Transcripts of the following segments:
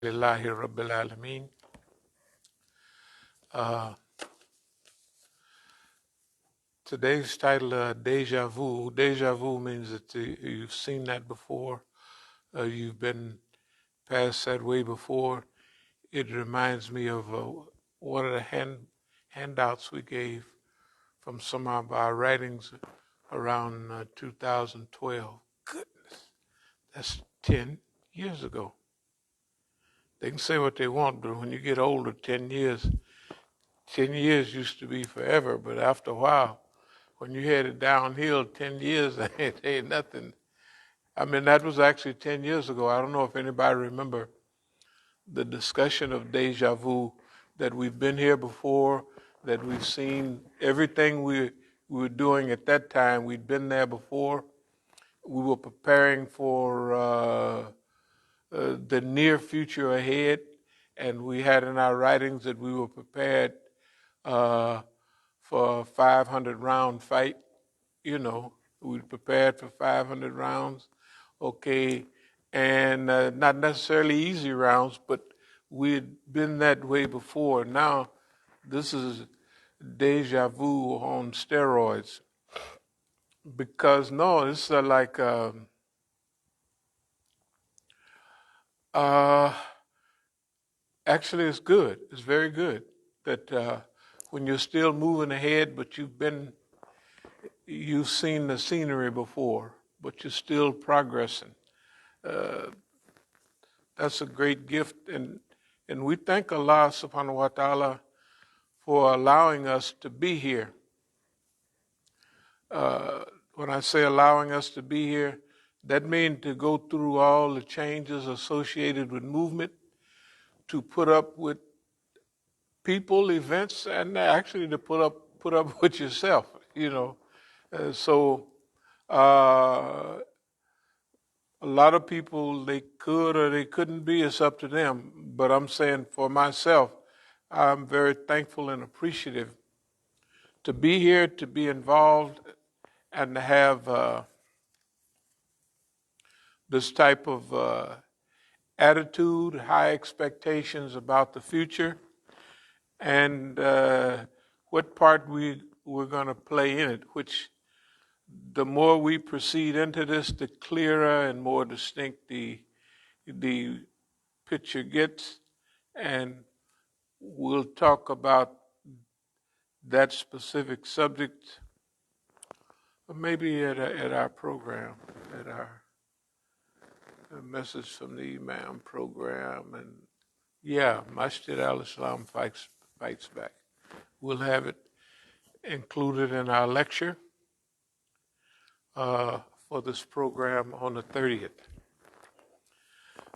Lillahi Rabbil Alameen. Uh, Today's title, Deja Vu. Deja Vu means that you've seen that before. You've been past that way before. It reminds me of one of the handouts we gave from some of our writings around 2012. Goodness, that's 10 years ago. They can say what they want, but when you get older, 10 years used to be forever, but after a while, when you headed downhill, 10 years ain't nothing. I mean, that was actually 10 years ago. I don't know if anybody remember the discussion of deja vu, that we've been here before, that we've seen everything we were doing at that time. We'd been there before. We were preparing for the near future ahead, and we had in our writings that we were prepared for a 500-round fight. You know, we prepared for 500 rounds, okay, and not necessarily easy rounds, but we'd been that way before. Now, this is deja vu on steroids, because no, it's like actually it's good. It's very good that when you're still moving ahead, but you've seen the scenery before, but you're still progressing. That's a great gift, and we thank Allah subhanahu wa ta'ala for allowing us to be here. When I say allowing us to be here, that means to go through all the changes associated with movement, to put up with people, events, and actually to put up with yourself, you know. So a lot of people, they could or they couldn't be, it's up to them. But I'm saying for myself, I'm very thankful and appreciative to be here, to be involved, and to have this type of attitude, high expectations about the future, and what part we're going to play in it, which the more we proceed into this, the clearer and more distinct the picture gets, and we'll talk about that specific subject, maybe at our program, at our message from the Imam program, and yeah, Masjid al-Islam fights back. We'll have it included in our lecture for this program on the 30th.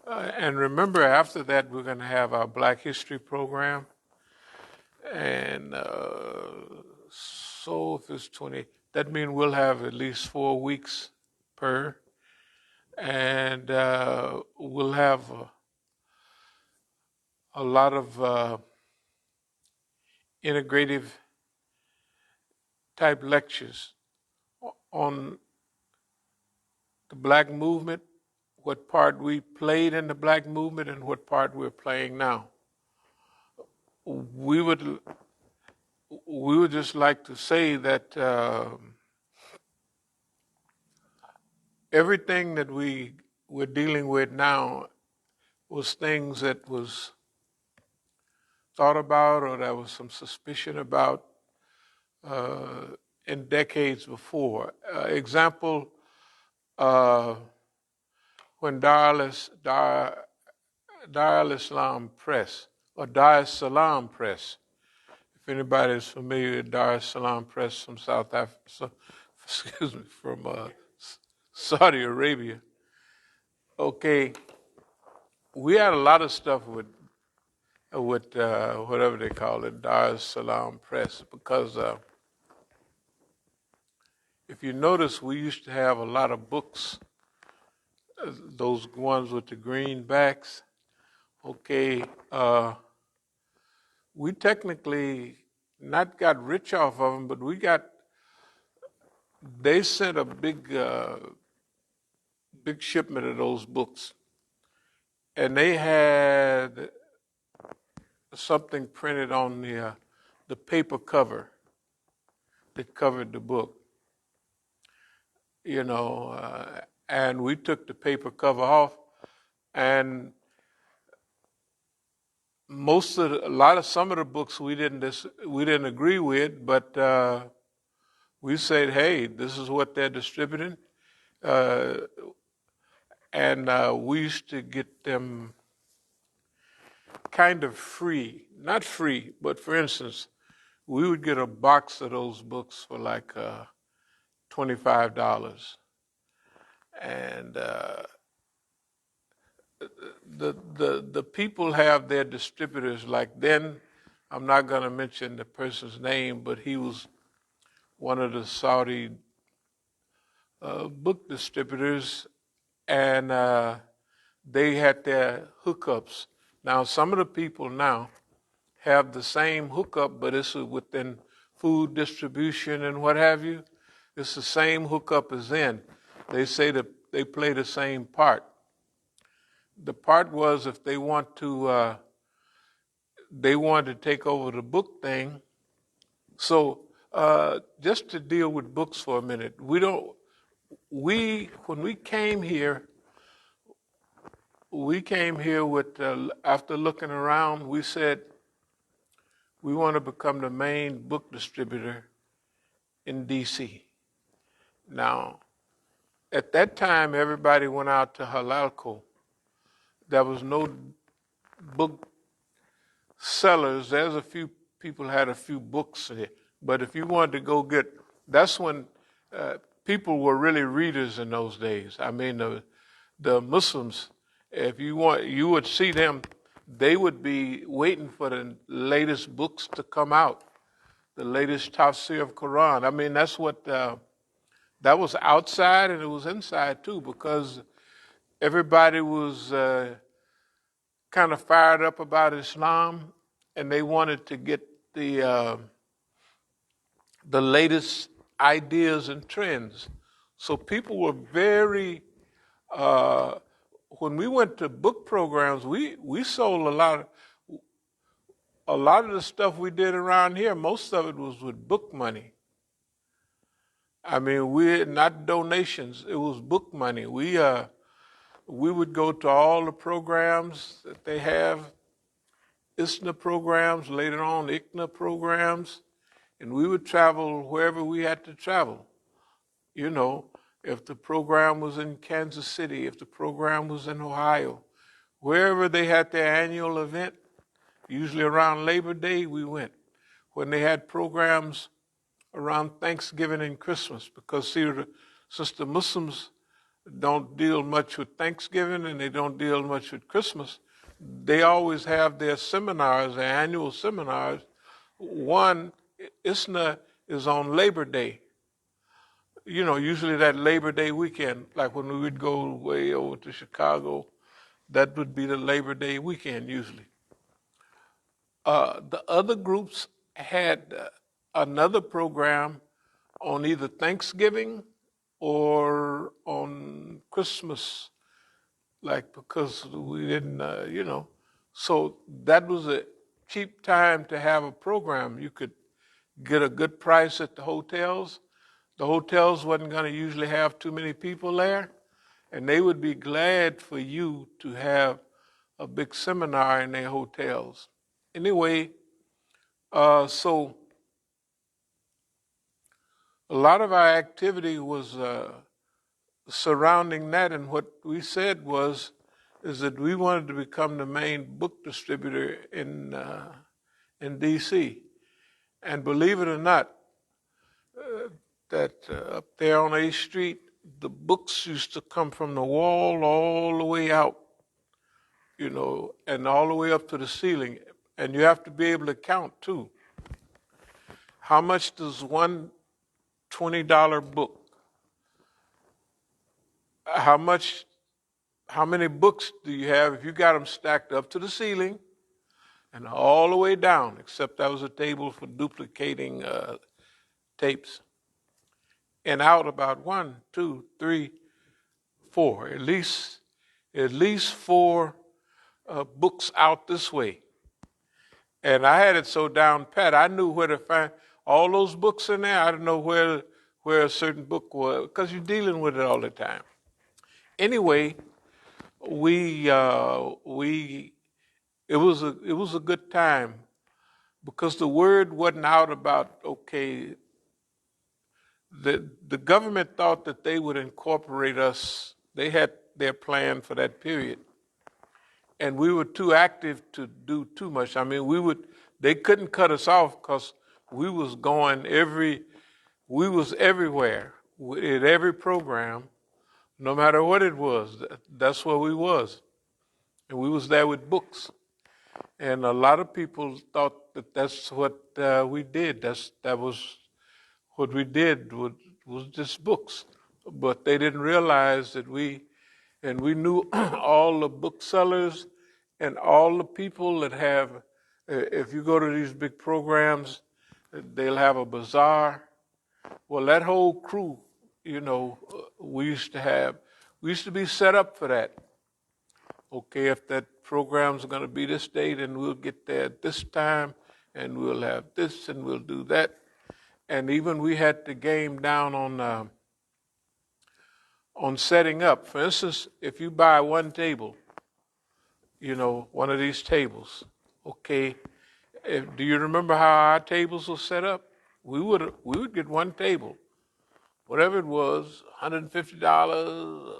And remember, after that, we're going to have our Black History program. And so if it's 20, that means we'll have at least 4 weeks per. And we'll have a lot of integrative type lectures on the Black movement, what part we played in the Black movement and what part we're playing now. We would just like to say that everything that we're dealing with now was things that was thought about or there was some suspicion about in decades before. Example, when Dar al-Islam Press, or Dar es-Salaam Press, if anybody is familiar with Dar es-Salaam Press from South Africa, from Saudi Arabia, okay, we had a lot of stuff with whatever they call it, Dar es-Salaam Press, because if you notice, we used to have a lot of books, those ones with the green backs. Okay, we technically not got rich off of them, but they sent a big shipment of those books. and they had something printed on the paper cover that covered the book, you know, and we took the paper cover off, and some of the books we didn't agree with, but we said, hey, this is what they're distributing, uh, and we used to get them kind of free, not free, but for instance, we would get a box of those books for like $25, and the people have their distributors. Like then, I'm not going to mention the person's name, but he was one of the Saudi book distributors, and they had their hookups. Now, some of the people now have the same hookup, but it's within food distribution and what have you. It's the same hookup as in. They say that they play the same part. The part was if they want to take over the book thing. So just to deal with books for a minute, when we came here with after looking around, we said we want to become the main book distributor in D.C. Now, at that time, everybody went out to Halalko. There was no book sellers. There's a few people had a few books in it, but if you wanted to go get, that's when people were really readers in those days. I mean, the Muslims, if you would see them. They would be waiting for the latest books to come out, the latest tafsir of Quran. I mean, that's what that was outside, and it was inside too, because everybody was kind of fired up about Islam, and they wanted to get the latest ideas and trends. So people were very. When we went to book programs, we sold a lot of the stuff we did around here. Most of it was with book money. I mean, we not donations. It was book money. We would go to all the programs that they have, ISNA programs, later on ICNA programs, and we would travel wherever we had to travel. You know, if the program was in Kansas City, if the program was in Ohio, wherever they had their annual event, usually around Labor Day, we went. When they had programs around Thanksgiving and Christmas, because since the Muslims don't deal much with Thanksgiving and they don't deal much with Christmas, they always have their seminars, their annual seminars. One, ISNA is on Labor Day. You know, usually that Labor Day weekend, like when we would go way over to Chicago, that would be the Labor Day weekend usually. The other groups had another program on either Thanksgiving or on Christmas, like because we didn't, you know. So that was a cheap time to have a program. You could get a good price at the hotels. The hotels wasn't going to usually have too many people there, and they would be glad for you to have a big seminar in their hotels. Anyway, so a lot of our activity was surrounding that, and what we said is that we wanted to become the main book distributor in D.C. And believe it or not, that up there on A Street, the books used to come from the wall all the way out, you know, and all the way up to the ceiling. And you have to be able to count too. How much does one $20 book? How many books do you have if you got them stacked up to the ceiling and all the way down, except that was a table for duplicating tapes, and out about 1, 2, 3, 4, at least 4 books out this way. And I had it so down pat, I knew where to find all those books in there. I didn't know where a certain book was, because you're dealing with it all the time. Anyway, we it was a good time, because the word wasn't out about, okay, the government thought that they would incorporate us. They had their plan for that period, and we were too active to do too much. I mean, they couldn't cut us off, because we was everywhere in every program, no matter what it was. That's where we was, and we was there with books. And a lot of people thought that that's what we did. That was what we did, was just books. But they didn't realize that we knew all the booksellers and all the people that have, if you go to these big programs, they'll have a bazaar. Well, that whole crew, we used to be set up for that. Okay, if that program's going to be this date, and we'll get there at this time, and we'll have this, and we'll do that. And even we had the game down on setting up. For instance, if you buy one table, one of these tables, okay, do you remember how our tables were set up? We would get one table, whatever it was, $150,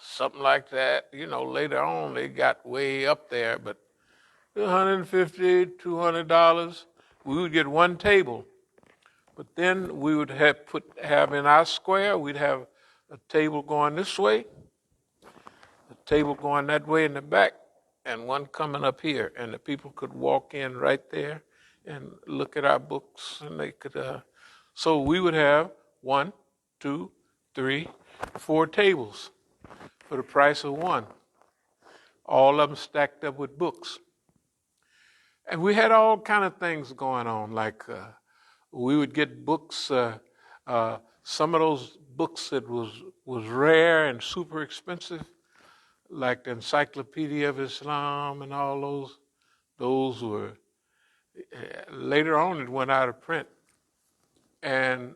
something like that. Later on they got way up there, but $150, $200, we would get one table. But then we would have in our square, we'd have a table going this way, a table going that way in the back, and one coming up here. And the people could walk in right there and look at our books, and they could. So we would have 1, 2, 3, 4 tables for the price of one. All of them stacked up with books. And we had all kind of things going on, like we would get books, some of those books that was rare and super expensive, like the Encyclopedia of Islam and all those were, later on it went out of print. And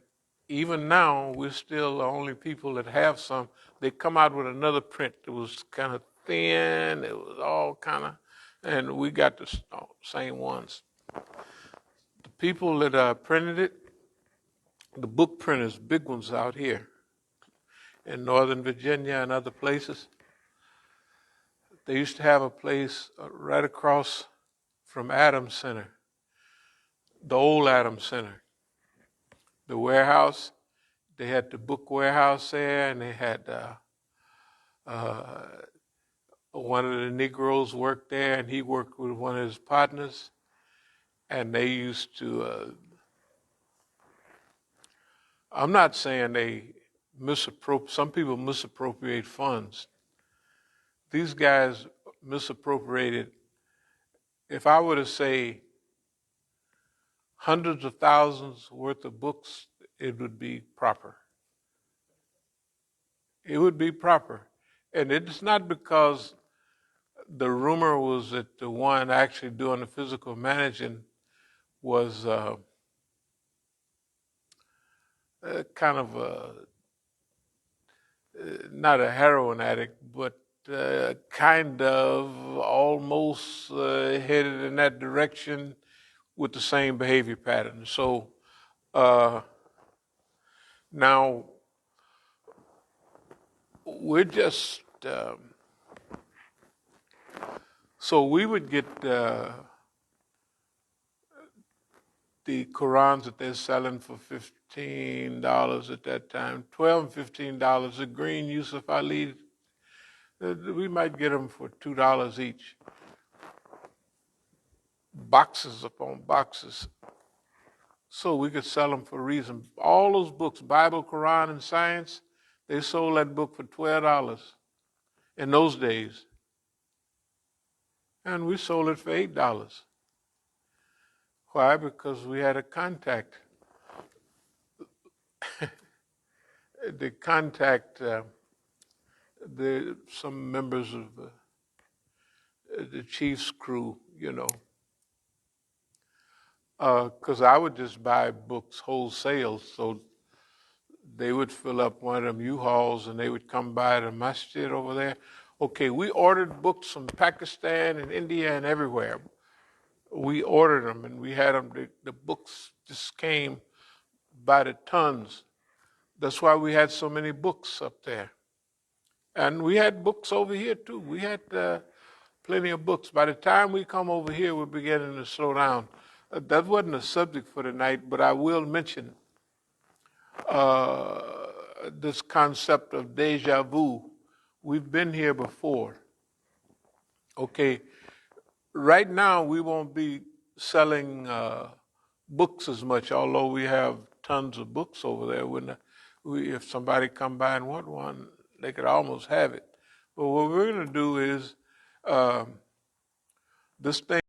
even now, we're still the only people that have some. They come out with another print that was kind of thin, it was all kind of, and we got the same ones. The people that printed it, the book printers, big ones out here in Northern Virginia and other places, they used to have a place right across from Adams Center, the old Adams Center, the warehouse. They had the book warehouse there, and they had one of the Negroes worked there, and he worked with one of his partners, and they used to, I'm not saying they some people misappropriate funds. These guys misappropriated, if I were to say hundreds of thousands worth of books, it would be proper. It would be proper. And it's not because the rumor was that the one actually doing the physical managing was kind of not a heroin addict, but kind of almost headed in that direction with the same behavior pattern. So now we're just, so we would get the Qurans that they're selling for $15 at that time, $12 and $15. The green Yusuf Ali, we might get them for $2 each. Boxes upon boxes. So we could sell them for a reason. All those books, Bible, Quran, and science, they sold that book for $12 in those days. And we sold it for $8. Why? Because we had a contact. The contact, some members of the chief's crew, you know. Because I would just buy books wholesale, so they would fill up one of them U-Hauls and they would come by the Masjid over there. Okay, we ordered books from Pakistan and India and everywhere. We ordered them and we had them, the books just came by the tons. That's why we had so many books up there. And we had books over here too. We had plenty of books. By the time we come over here, we're beginning to slow down. That wasn't a subject for tonight, but I will mention this concept of deja vu. We've been here before. Okay, right now we won't be selling books as much, although we have tons of books over there. If somebody come by and want one, they could almost have it. But what we're going to do is this thing